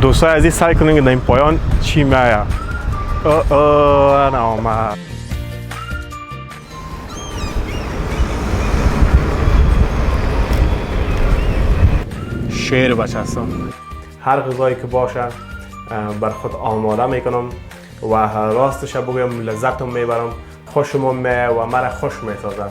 دوستان عزیز سعی کنیم که در این پایان چی میایه. آمد شیر بچه هستم. هر غذایی که باشه بر خود آماده میکنم و راستش بگویم لذتم میبرم، خوشم میه و مرا خوش میسازه.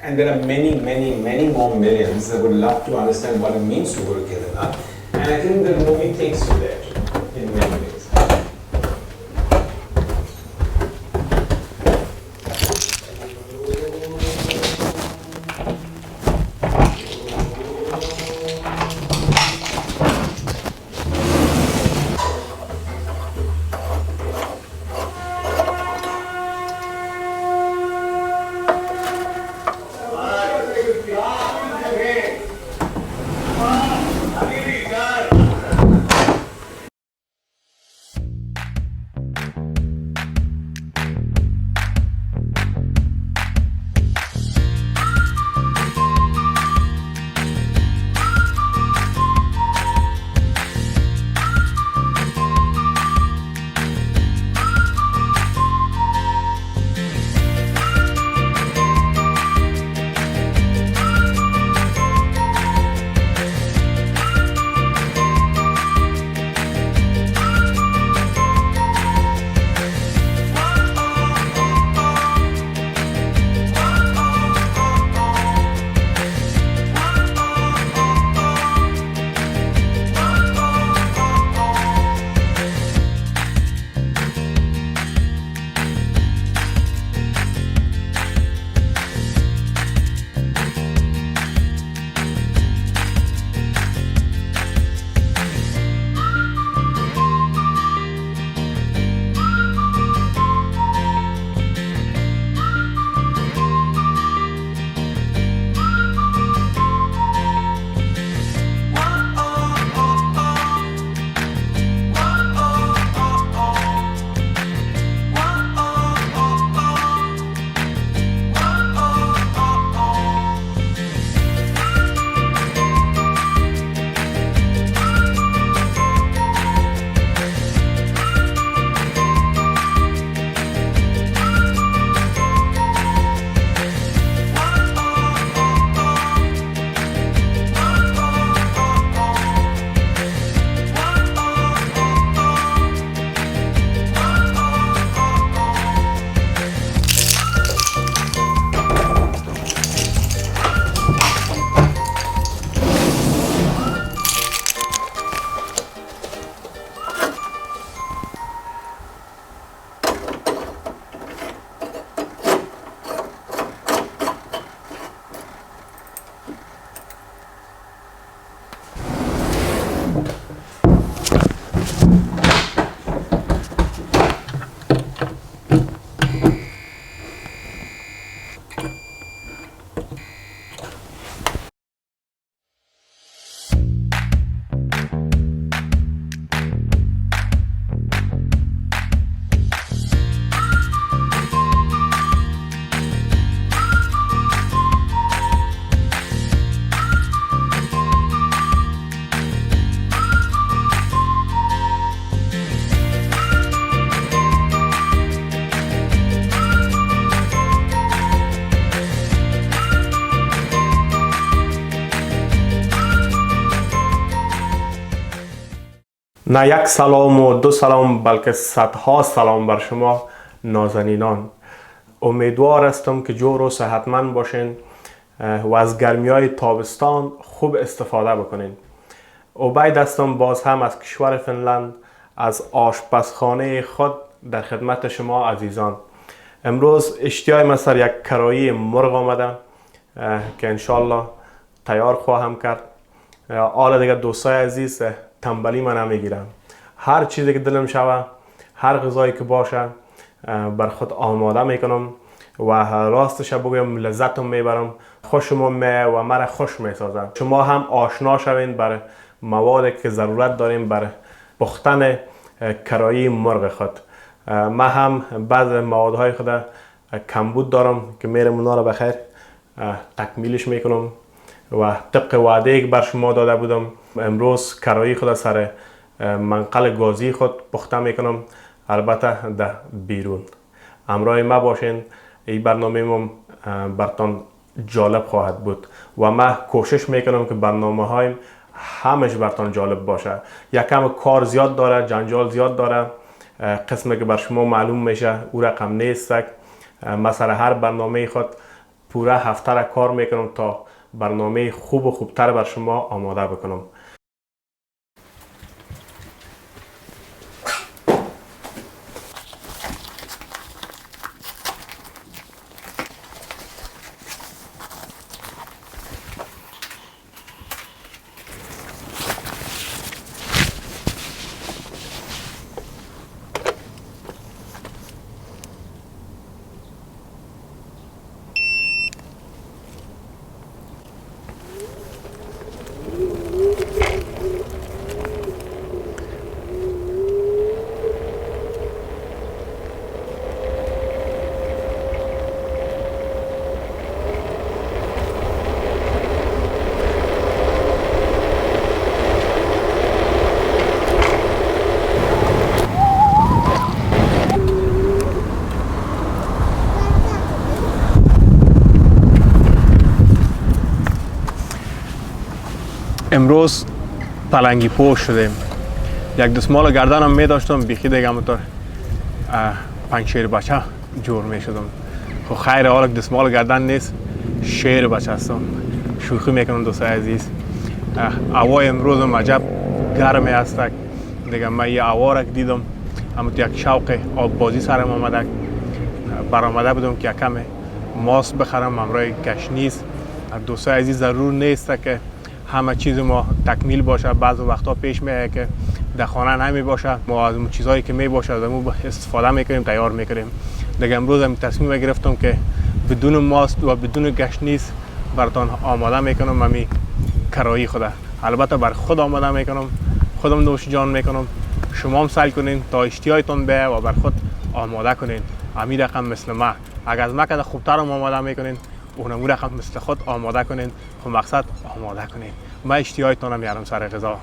And there are many more millions that would love to understand what it means to go to Kedarnath. And I think the movie takes you there in many ways. نه یک سلام و دو سلام بلکه صدها سلام بر شما نازنینان. امیدوار هستم که جور و صحتمند باشین و از گرمی های تابستان خوب استفاده بکنین. عبید هستم باز هم از کشور فنلند، از آشپزخانه خود در خدمت شما عزیزان. امروز اشتیاقم سر یک کرایی مرغ آمده که انشالله تیار خواهم کرد. حالا دیگه دوستای عزیز تنبلی من نمیگیرم، هر چیزی که دلم شوه، هر غذایی که باشه بر خود آماده میکنم و راستش بگم لذتم میبرم، خوشم میه و مرا خوش میسازن. شما هم آشنا شوین برای موادی که ضرورت داریم برای پختن کرایی مرغ خود. من هم بعض موادهای خود کمبود دارم که میرم اونا رو بخیر تکمیلش میکنم و طبق وعده که بر شما داده بودم امروز کرایی خود سر منقل گازی خود پخته میکنم، البته در بیرون. همراه ما باشین، این برنامه من براتون جالب خواهد بود و من کوشش میکنم که برنامه هایم همش براتون جالب باشه. یکم کار زیاد داره، جنجال زیاد داره، قسمی که بر شما معلوم میشه او رقم نیست. من سر هر برنامه خود پوره هفته را کار میکنم تا برنامه خوب و خوبتر بر شما آماده بکنم. امروز پلنگی پوش شدیم. یک دستمال گردنم می داشتم بیخی دیگه همونطور پنج شیر بچه جور می شدم. خب خیر حالا دستمال گردن نیست، شیر بچه هستم. شوخی میکنم دوستای عزیز. هوای امروز عجب گرمی هست دیگه. من یه هوا را دیدم همونطور یک شوق آب بازی سرم آمده، برآمده بودم که یکم ماست بخرم همراه گشنیز. دوستای عزیز ضرور نیست که همه چیز ما تکمیل باشه، بعض وقتا پیش میاد که در خانه نمی باشه، ما از اون چیزهایی که می باشه از اون استفاده میکنیم، تیار میکنیم. دیگه امروز هم تصمیم گرفتم که بدون ماست و بدون گشنیز براتون آماده میکنم امی کرایی خود. البته بر خود آماده میکنم، خودم نوش جان میکنم، شما هم سعی کنین تا اشتیایتون به و بر خود آماده کنین. امی رقم مثل ما، اگر از ما که خوبتر آماده میکنین اونمو رقم مثل خود آماده کنین. خب مقصد آماده کنین. من اشتیایتون میارم سر غذا.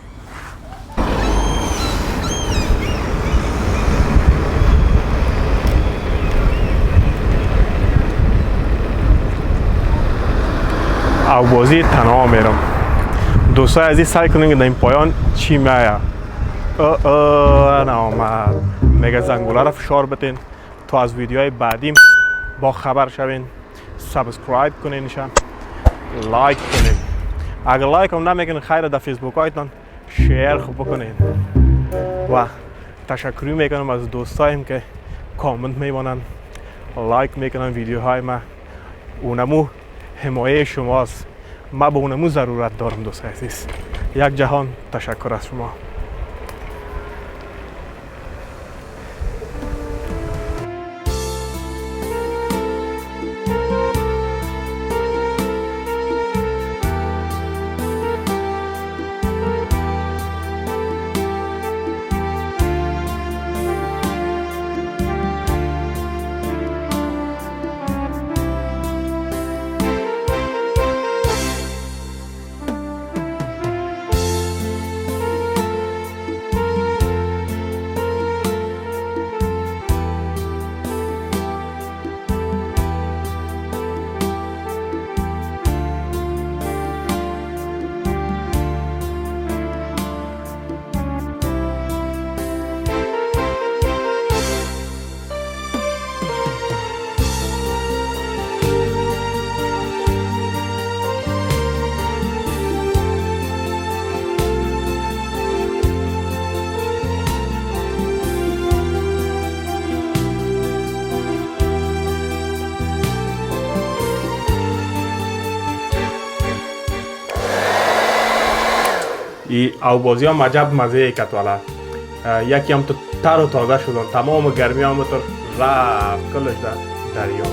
او بازی تنها میرم. دوستای عزیز سعی کنین که در این پایان چی میایه. نامد میگه زنگوله را فشار بتین تا از ویدیوهای بعدیم با خبر شوین. سابسکرایب کنینشان، لایک کنین. اگر لایک هم نمیکنین خیر در فیسبوک هایتان شیر بکنین. و تشکری میکنم از دوستایم که کامنت میمانن، لایک میکنن ویدیوهای ما. اونمو حمایه شماست. ما به اونمو ضرورت دارم دوستای عزیز. یک جهان تشکر از شما. او بازی هم عجب مزه کت والا. یکی هم تو تر و تازه شدن، تمام گرمی هم تو رفت کلش در دریا.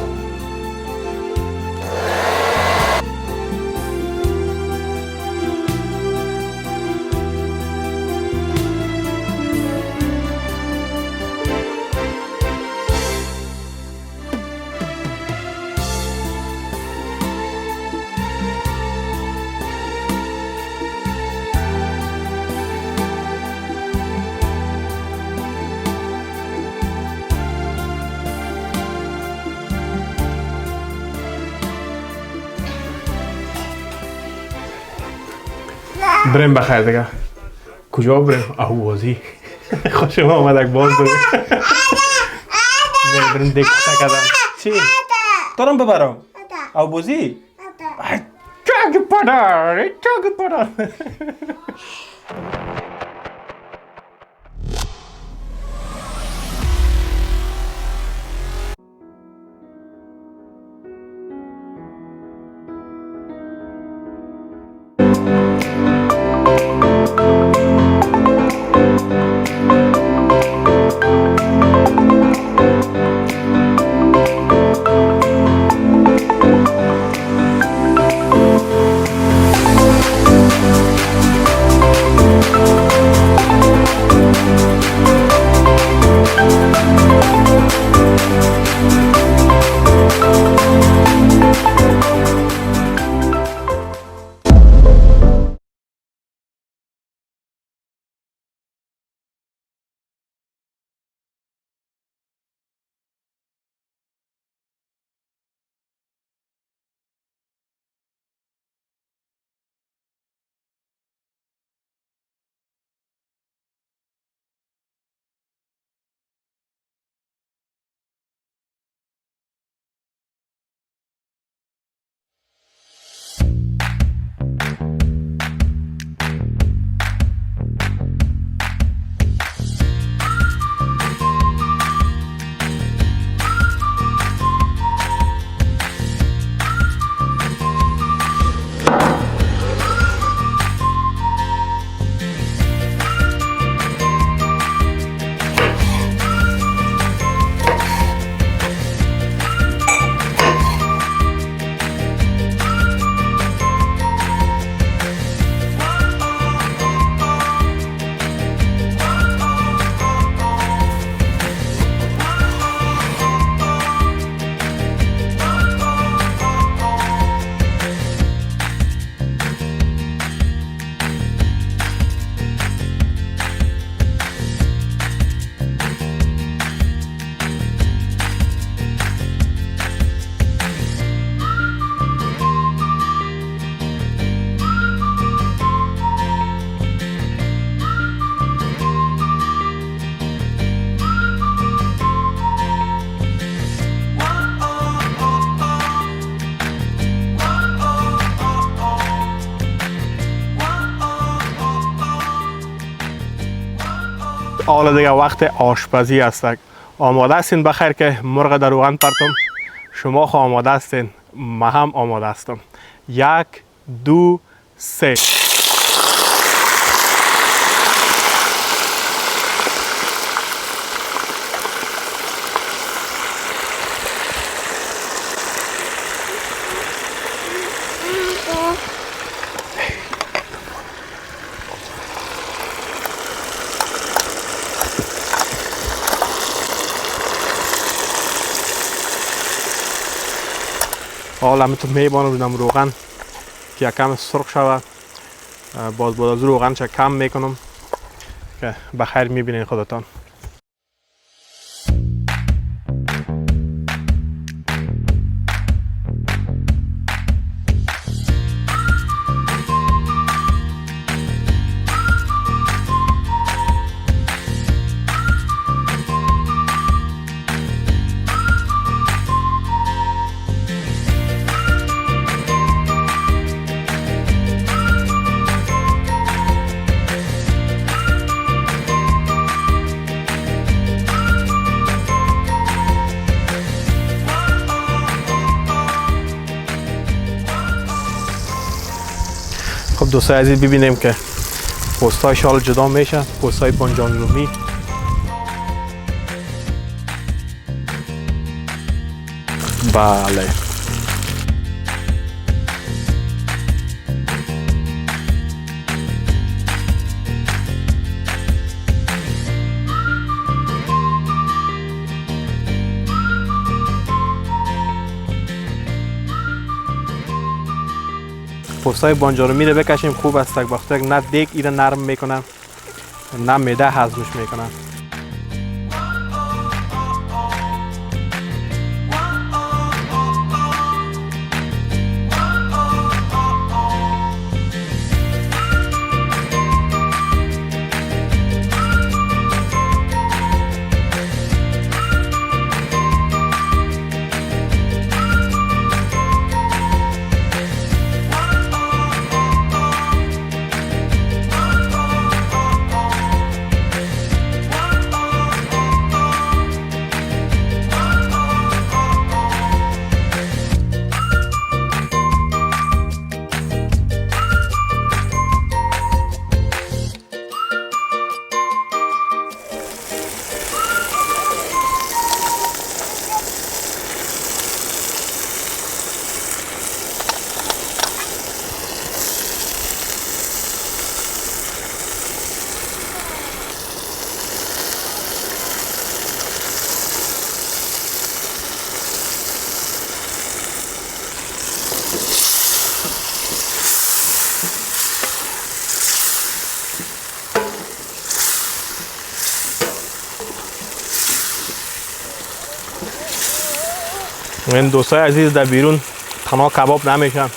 بریم بخیر دیگه. کجا بریم؟ اهوازی. خوش آمدک باز بریم. بریم دیگه کدن. چی؟ دارم ببرم. اهوازی؟ چاگی پدر. حالا دیگه وقت آشپزی است. آماده هستین بخیر که مرغ در روغن پرتم؟ شما خو آماده هستین، من هم آماده هستم. 1 2 3. حالا همینطور میبانم رویم روغن که یکم سرخ شود. باز از روغن چه کم میکنم که بخیر میبینین خودتان. خب دوستای عزیز ببینیم که پوستای شال جدا میشه، پوستای بانجان رومی. بله پوستای بانجارومی رو بکشیم خوب است. وقتی نه دیگ ایره نرم میکنن نه معده هضمش میکنن. این دوستای عزیز در بیرون تنها کباب نمیشن،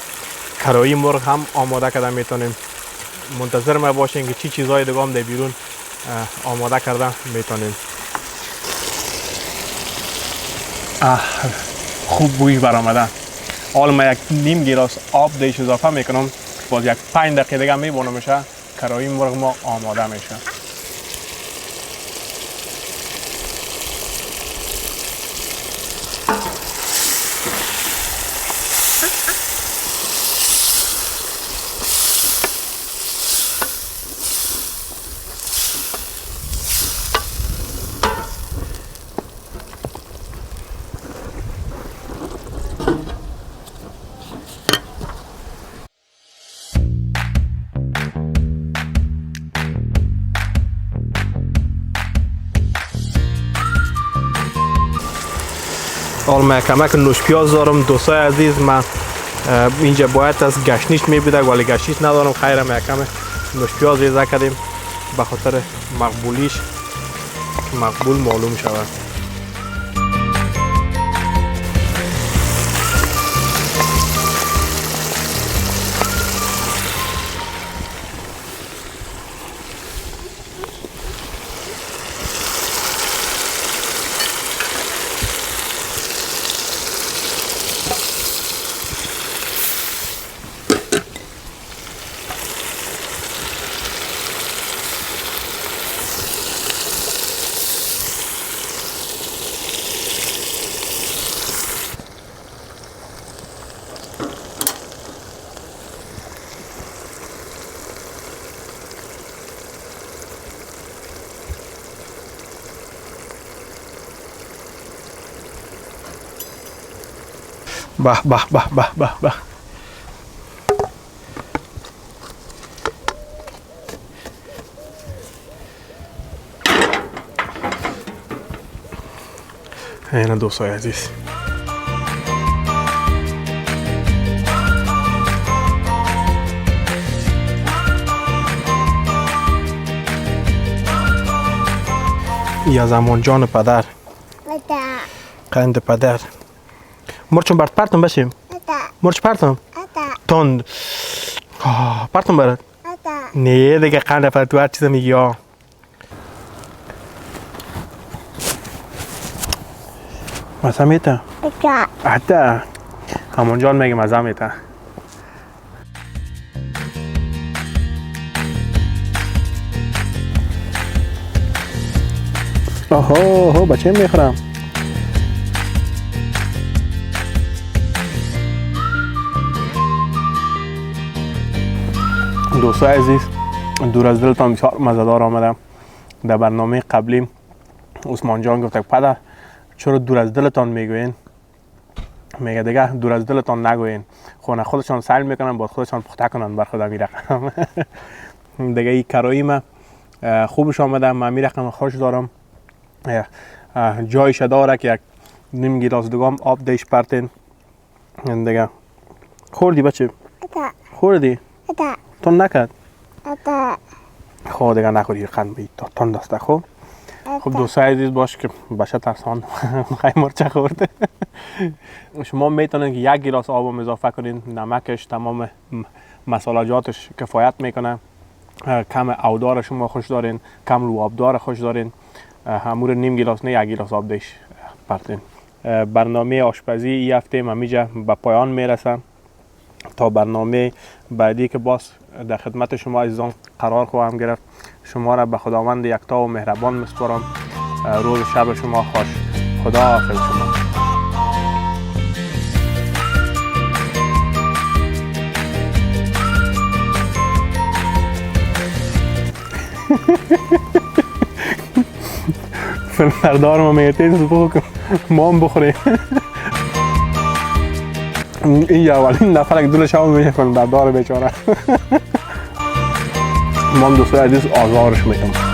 کرایی مرغ هم آماده کرده میتونیم. منتظر ما باشین که چی چیزهای دیگه هم در بیرون آماده کرده میتونیم. خوب بویش برآمده. حالا من یک نیم گیلاس آب دیش اضافه میکنم، باز یک 5 دقیقه دیگه میبونه میشه کرایی مرغ ما آماده میشه. حالا من کمک نوش پیاز دارم دوستای عزیز. من اینجا باید از گشنیش میبیده ولی گشنیش ندارم. خیره من کم نوش پیاز ریزه کردیم به خاطر مقبولیش، مقبول معلوم شود. به به به به به به. اینا دوستای عزیز یا زمان جان پدر قند پدر. مرچون برد پرتم بشیم. مرچ پرتم تند پرتم برد. نه دیگه قند پدر تو هر چیز میگی ها. مزه میته؟ حتی همون جان میگه مزه میته. آها بچه میخورم. دوستای عزیز دور از دلتان بسیار مزه‌دار آمدم. در برنامه قبلی عثمان جان گفت پدر چرا دور از دلتان میگوین؟ میگه دیگه دور از دلتان نگوین، خونه خودشان سیل میکنن بعد خودشان پخته کنن بر خودم میرقم. دیگه این کرایی من خوبش آمده. من میرقم خوش دارم. جایش داره که یک نیم گیلاس دیگه آب دیش پرتین. دیگه خوردی بچه؟ خوردی؟ تو نکرد؟ خب دیگه نخوری قند بید تان دسته. خب خب دوستای عزیز باش که بشه ترسان خیلی مرچه خورده. شما میتونید که یک گیلاس آب اضافه کنین، نمکش تمام مسالجاتش کفایت میکنه. کم آبدار شما خوش دارین، کم رو آبدار خوش دارین، همون نیم گیلاس نه یک گیلاس آب دیش پرتین. برنامه آشپزی این هفته من میجه به پایان میرسم. تا برنامه بعدی که باز در خدمت شما عزیزان قرار خواهم گرفت. شما را به خداوند یکتا و مهربان میسپارم. روز شب شما خوش. خدا حافظ شما. فیلمبردار ما میگه بخور ما هم بخوریم. این اولین نفر که دلش هم میشه فیلمبردار بیچاره. ما هم دوستای عزیز آزارش میکنم.